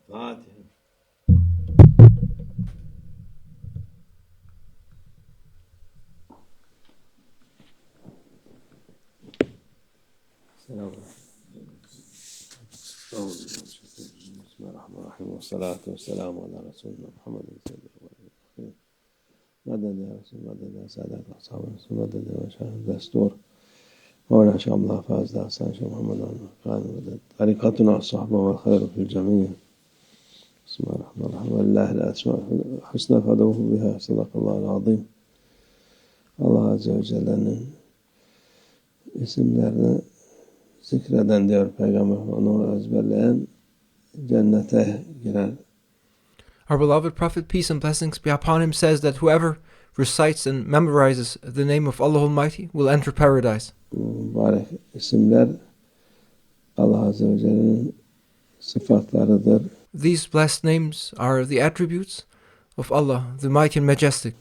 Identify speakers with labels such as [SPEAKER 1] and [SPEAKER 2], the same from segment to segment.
[SPEAKER 1] Fatiha. Selam. Bismillahirrahmanirrahim. Ve salatu ve selamu ala Resulina Muhammedin seyyidil. Meded ya Resul, meded ya Sadat Ashab Resul, meded ya Şahid Destur. Mevla Şamlah Fazla Hasan Şah Muhammed Hakkani meded. Tarikatuna sahbe vel hayru fil cemiyye. Bismillahirrahmanirrahim. Lillahi el-esma'ul husna fad'uhu biha. Sadakallahul azim. Allah Azze ve Celle'nin isimlerini zikreden diyor Peygamber, onu ezberleyen cennete girer.
[SPEAKER 2] Our beloved Prophet, peace and blessings be upon him, says that whoever recites and memorizes the name of Allah Almighty will enter paradise.
[SPEAKER 1] Mübarek isimler Allah Azze ve Celle'nin sıfatlarıdır.
[SPEAKER 2] These blessed names are the attributes of Allah, the mighty and majestic.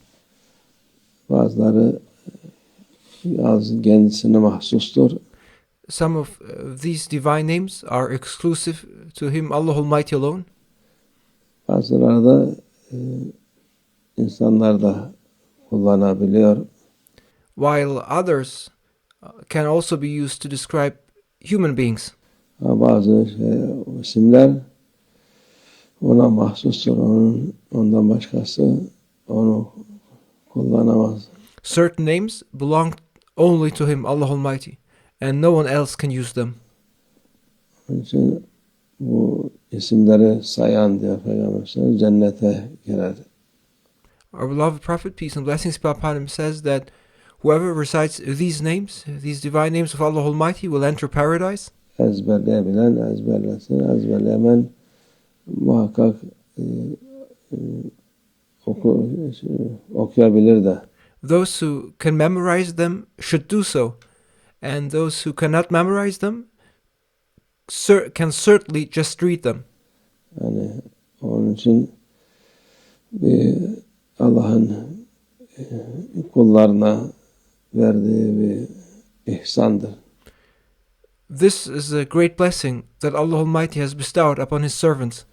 [SPEAKER 1] Bazıları yalnız kendisine mahsustur.
[SPEAKER 2] Some of these divine names are exclusive to Him, Allah Almighty alone.
[SPEAKER 1] Bazıları da insanlar da kullanabiliyor.
[SPEAKER 2] While others can also be used to describe human beings.
[SPEAKER 1] Bazı isimler ona mahsustur. Ondan başkası onu kullanamaz.
[SPEAKER 2] Certain names belong only to Him, Allah Almighty, and no one else can use them.
[SPEAKER 1] Onun için bu isimleri sayan diyor Peygamber cennete girer.
[SPEAKER 2] Our beloved Prophet, peace and blessings be upon him, says that whoever recites these names, these divine names of Allah Almighty, will enter paradise.
[SPEAKER 1] Ezberleyebilen ezberlesin, ezberleyemen muhakkak okuyabilir de.
[SPEAKER 2] Those who can memorize them should do so, and those who cannot memorize them can certainly just read them.
[SPEAKER 1] Yani onun için bir Allah'ın kullarına verdiği bir ihsandır.
[SPEAKER 2] This is a great blessing that Allah Almighty has bestowed upon His servants.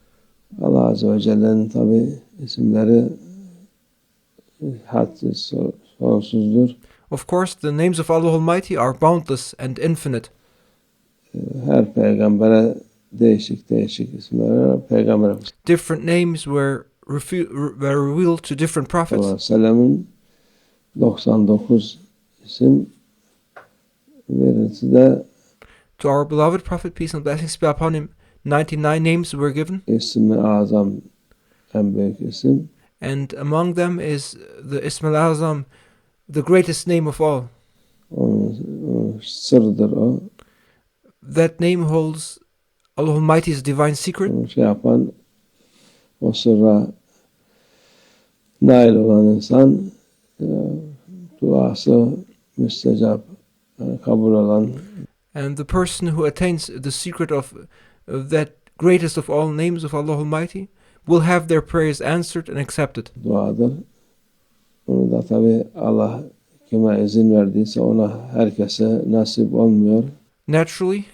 [SPEAKER 1] Allah Azze ve Celle'nin tabi isimleri hadsiz, sonsuzdur.
[SPEAKER 2] Of course, the names of Allah Almighty are boundless and infinite.
[SPEAKER 1] Her peygambere değişik isimler peygamber.
[SPEAKER 2] Different names were revealed to different prophets.
[SPEAKER 1] Selam'ın 99 isim verilsi de
[SPEAKER 2] To our beloved Prophet, peace and blessings be upon him, 99 names were given.
[SPEAKER 1] İsmi azam en büyük isim.
[SPEAKER 2] And among them is the Ism al-Azam, the greatest name of all.
[SPEAKER 1] Onun sırdır o.
[SPEAKER 2] That name holds Allah Almighty's divine secret.
[SPEAKER 1] Onu yapan, o sırra nail olan insan duası müstecap, yani kabul olan.
[SPEAKER 2] And the person who attains the secret of that greatest of all names of Allah Almighty will have their prayers answered and accepted.
[SPEAKER 1] Duadır. Onu da tabi Allah kime izin verdiyse ona herkese nasip olmuyor.
[SPEAKER 2] Naturally,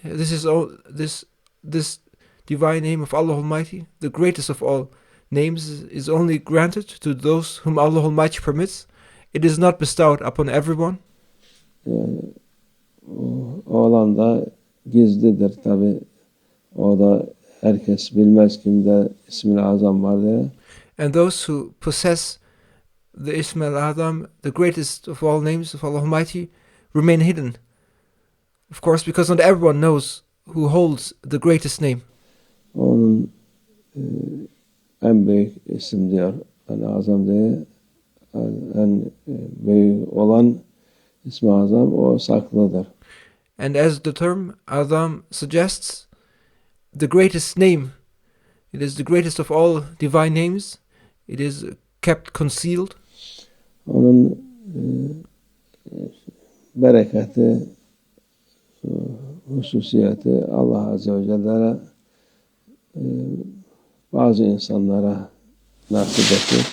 [SPEAKER 2] this divine name of Allah Almighty, the greatest of all names, is only granted to those whom Allah Almighty permits. It is not bestowed upon everyone.
[SPEAKER 1] O olan da gizlidir tabi. O da herkes bilmez kimde ismi azam var diye.
[SPEAKER 2] And those who possess the Ism al-Azam, the greatest of all names of Allah Almighty, remain hidden. Of course, because not everyone knows who holds the greatest name.
[SPEAKER 1] Onun en büyük isim diyor. Yani azam diye en büyük olan ismi azam o saklıdır.
[SPEAKER 2] And as the term Azam suggests, the greatest name, it is the greatest of all divine names. It is kept concealed.
[SPEAKER 1] Onun bereketi, hususiyeti Allah Azze ve Celle bazı insanlara nasip etti.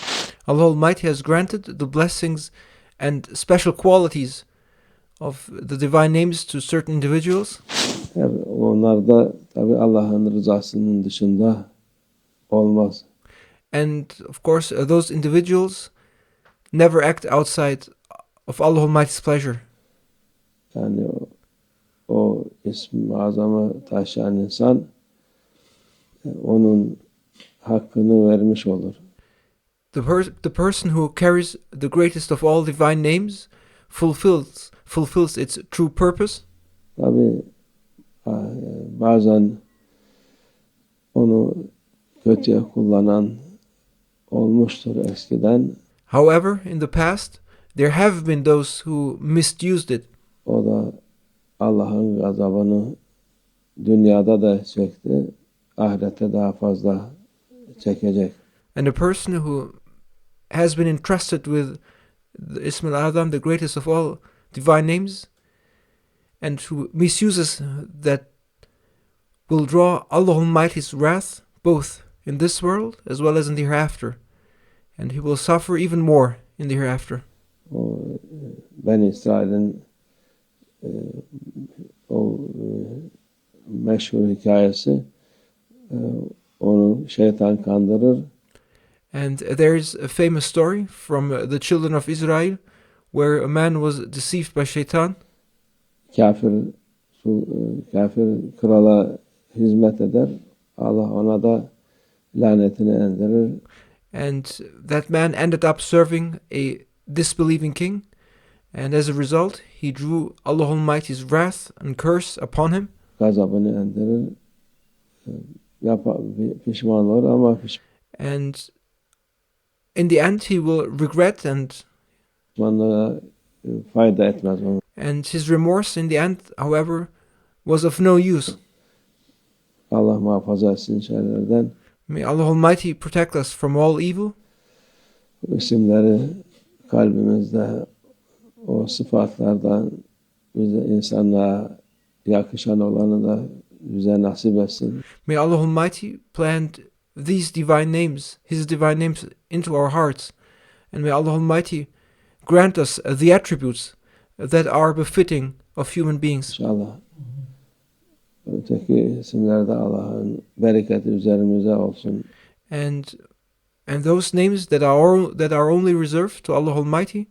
[SPEAKER 2] Allah Almighty has granted the blessings and special qualities of the divine names to certain individuals.
[SPEAKER 1] Onlar da tabi Allah'ın rızasının dışında olmaz.
[SPEAKER 2] And of course, those individuals never act outside of Allah Almighty's pleasure.
[SPEAKER 1] Yani o ismi azamı taşıyan insan onun hakkını vermiş olur.
[SPEAKER 2] The person who carries the greatest of all divine names fulfills its true purpose.
[SPEAKER 1] Tabi bazen onu kötüye kullanan olmuştur eskiden.
[SPEAKER 2] However, in the past, there have been those who misused it.
[SPEAKER 1] O da Allah'ın gazabını dünyada da çekti, ahirette daha fazla çekecek.
[SPEAKER 2] And a person who has been entrusted with the Ism al-Azam, the greatest of all divine names, and who misuses that, will draw Allah Almighty's wrath both in this world as well as in the hereafter. And he will suffer even more in the hereafter.
[SPEAKER 1] O Ben İsrail'in o meşhur hikayesi, onu şeytan kandırır.
[SPEAKER 2] And there's a famous story from the children of Israel where a man was deceived by shaitan.
[SPEAKER 1] Kafir krala hizmet eder. Allah ona da lanetini indirir.
[SPEAKER 2] And that man ended up serving a disbelieving king. And as a result, he drew Allah Almighty's wrath and curse upon him.
[SPEAKER 1] Gazabını indirir. Pişman olur ama
[SPEAKER 2] And in the end, he will regret, and
[SPEAKER 1] pişmanlığa fayda etmez onu.
[SPEAKER 2] And his remorse in the end, however, was of no use.
[SPEAKER 1] Allah muhafaza etsin şerlerden.
[SPEAKER 2] May Allah Almighty protect us from all evil.
[SPEAKER 1] Bu isimleri kalbimizde, o sıfatlardan bize, insanlığa yakışan olanı da bize nasip etsin.
[SPEAKER 2] May Allah Almighty plant these divine names, His divine names, into our hearts. And may Allah Almighty grant us the attributes that are befitting of human beings.
[SPEAKER 1] İnşallah. Öteki isimlerde Allah'ın bereketi üzerimize olsun.
[SPEAKER 2] And those names that are only reserved to Allah Almighty,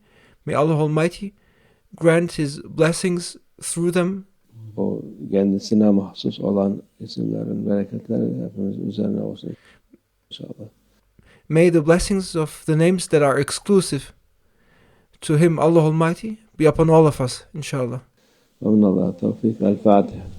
[SPEAKER 2] may Allah Almighty grant His blessings through them.
[SPEAKER 1] O kendisine mahsus olan isimlerin bereketleri hepimiz üzerine olsun. İnşallah.
[SPEAKER 2] May the blessings of the names that are exclusive to Him, Allah Almighty, be upon all of us, inshallah.
[SPEAKER 1] ومن الله التوفيق. الفاتحة.